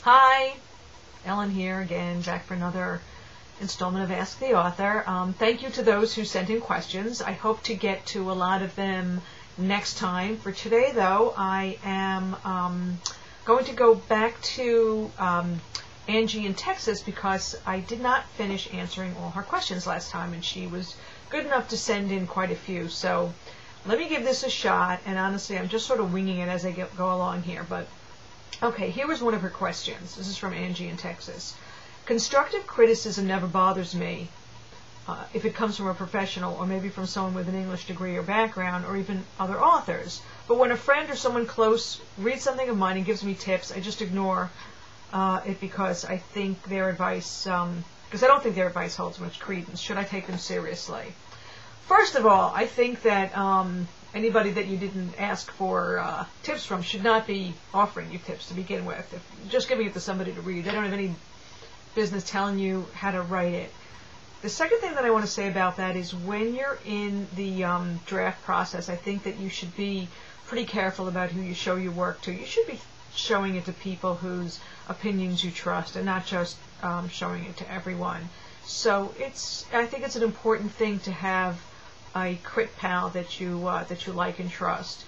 Hi, Ellen here again, back for another installment of Ask the Author. Thank you to those who sent in questions. I hope to get to a lot of them next time. For today, though, I am going to go back to Angie in Texas because I did not finish answering all her questions last time, and she was good enough to send in quite a few. So let me give this a shot, and honestly, I'm just sort of winging it as I go along here, but okay, here was one of her questions. This is from Angie in Texas. Constructive criticism never bothers me if it comes from a professional or maybe from someone with an English degree or background or even other authors. But when a friend or someone close reads something of mine and gives me tips, I just ignore it because I think their advice, because I don't think their advice holds much credence. Should I take them seriously? First of all, I think that anybody that you didn't ask for tips from should not be offering you tips to begin with. If just giving it to somebody to read, they don't have any business telling you how to write it. The second thing that I want to say about that is when you're in the draft process, I think that you should be pretty careful about who you show your work to. You should be showing it to people whose opinions you trust and not just showing it to everyone. So I think it's an important thing to have a crit pal that you like and trust.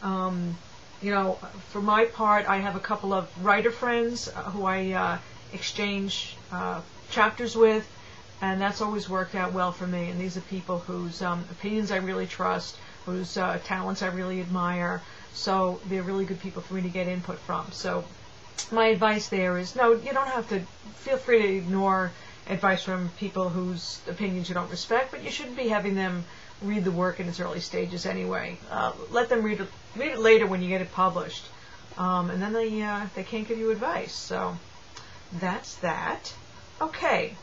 You know, for my part, I have a couple of writer friends who I exchange chapters with, and that's always worked out well for me. And these are people whose opinions I really trust, whose talents I really admire. So they're really good people for me to get input from. So my advice there is, no, you don't have to. Feel free to ignore advice from people whose opinions you don't respect, but you shouldn't be having them read the work in its early stages anyway. Let them read it later when you get it published, and then they can't give you advice. So that's that. Okay.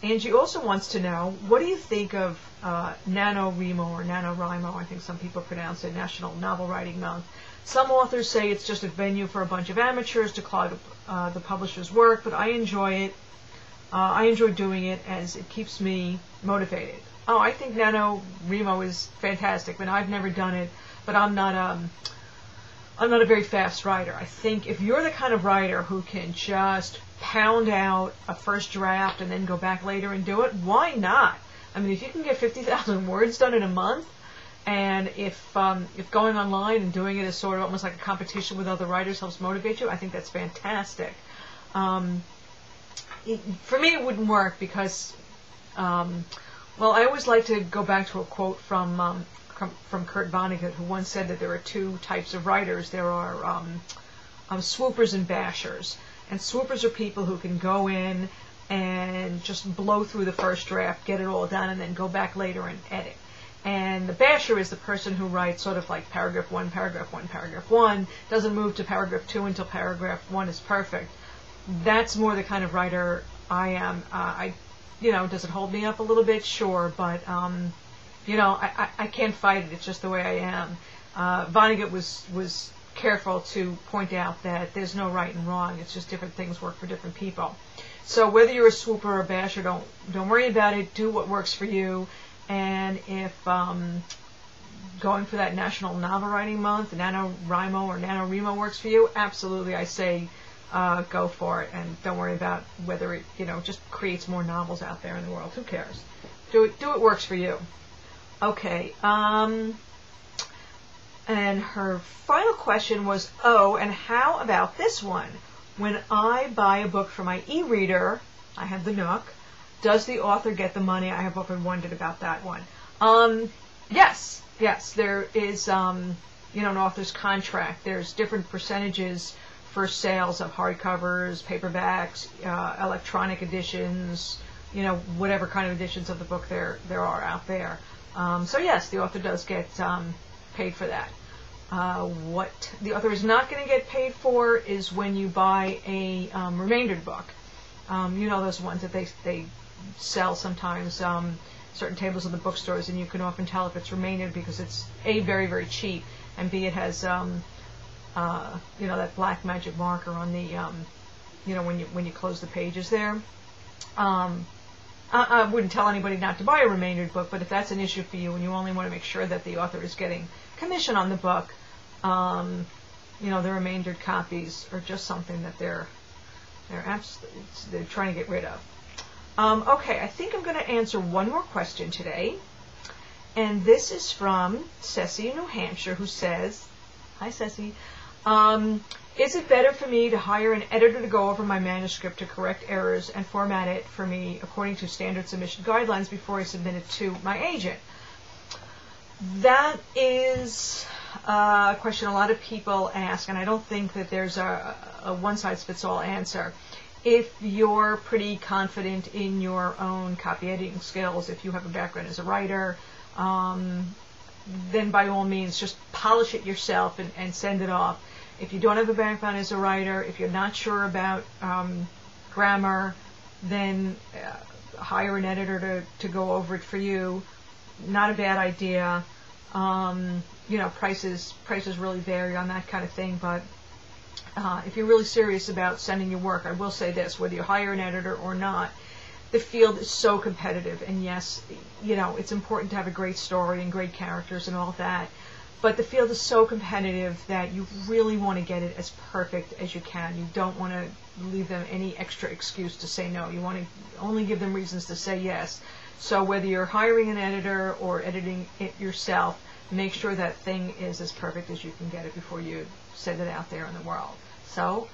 Angie also wants to know, what do you think of NaNoWriMo or NaNoWriMo, I think some people pronounce it, National Novel Writing Month. Some authors say it's just a venue for a bunch of amateurs to clog the publisher's work, but I enjoy it. I enjoy doing it as it keeps me motivated. Oh, I think NaNoWriMo is fantastic. I mean, I've never done it, but I'm not a very fast writer. I think if you're the kind of writer who can just pound out a first draft and then go back later and do it, why not? I mean, if you can get 50,000 words done in a month, and if going online and doing it as sort of almost like a competition with other writers helps motivate you, I think that's fantastic. For me, it wouldn't work because, well, I always like to go back to a quote from Kurt Vonnegut, who once said that there are two types of writers. There are swoopers and bashers. And swoopers are people who can go in and just blow through the first draft, get it all done, and then go back later and edit. And the basher is the person who writes sort of like paragraph 1, paragraph 1, paragraph 1, doesn't move to paragraph 2 until paragraph 1 is perfect. That's more the kind of writer I am. Does it hold me up a little bit? Sure, but I can't fight it. It's just the way I am. Vonnegut was careful to point out that there's no right and wrong. It's just different things work for different people. So whether you're a swooper or a basher, don't worry about it. Do what works for you. And if going for that National Novel Writing Month, NaNoWriMo or NaNoWriMo works for you, absolutely, I say go for it. And don't worry about whether it just creates more novels out there in the world. Who cares? Do it works for you. Okay. And her final question was, and how about this one? When I buy a book for my e-reader, I have the Nook, does the author get the money? I have often wondered about that one. Yes, there is, an author's contract. There's different percentages for sales of hardcovers, paperbacks, electronic editions, whatever kind of editions of the book there are out there. So yes, the author does get paid for that. What the author is not going to get paid for is when you buy a remaindered book. Those ones that they sell sometimes, certain tables in the bookstores, and you can often tell if it's remaindered because it's A, very, very cheap, and B, it has that black magic marker on the when you close the pages there. I wouldn't tell anybody not to buy a remaindered book, but if that's an issue for you and you only want to make sure that the author is getting commission on the book, the remaindered copies are just something that they're they're trying to get rid of. Okay, I think I'm going to answer one more question today. And this is from Ceci in New Hampshire, who says, hi Ceci, is it better for me to hire an editor to go over my manuscript to correct errors and format it for me according to standard submission guidelines before I submit it to my agent? That is a question a lot of people ask, and I don't think that there's a one-size-fits-all answer. If you're pretty confident in your own copy editing skills, if you have a background as a writer, then by all means just polish it yourself and send it off. If you don't have a background as a writer, if you're not sure about grammar, then hire an editor to go over it for you. Not a bad idea. Prices really vary on that kind of thing, but if you're really serious about sending your work, I will say this, whether you hire an editor or not, the field is so competitive, and yes, it's important to have a great story and great characters and all that, but the field is so competitive that you really want to get it as perfect as you can. You don't want to leave them any extra excuse to say no. You want to only give them reasons to say yes. So whether you're hiring an editor or editing it yourself, make sure that thing is as perfect as you can get it before you send it out there in the world. So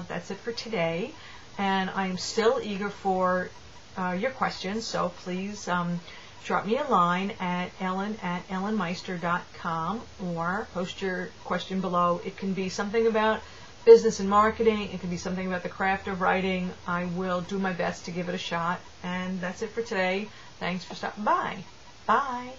that's it for today, and I'm still eager for your questions, so please drop me a line at ellen@ellenmeister.com or post your question below. It can be something about business and marketing. It can be something about the craft of writing. I will do my best to give it a shot. And that's it for today. Thanks for stopping by. Bye.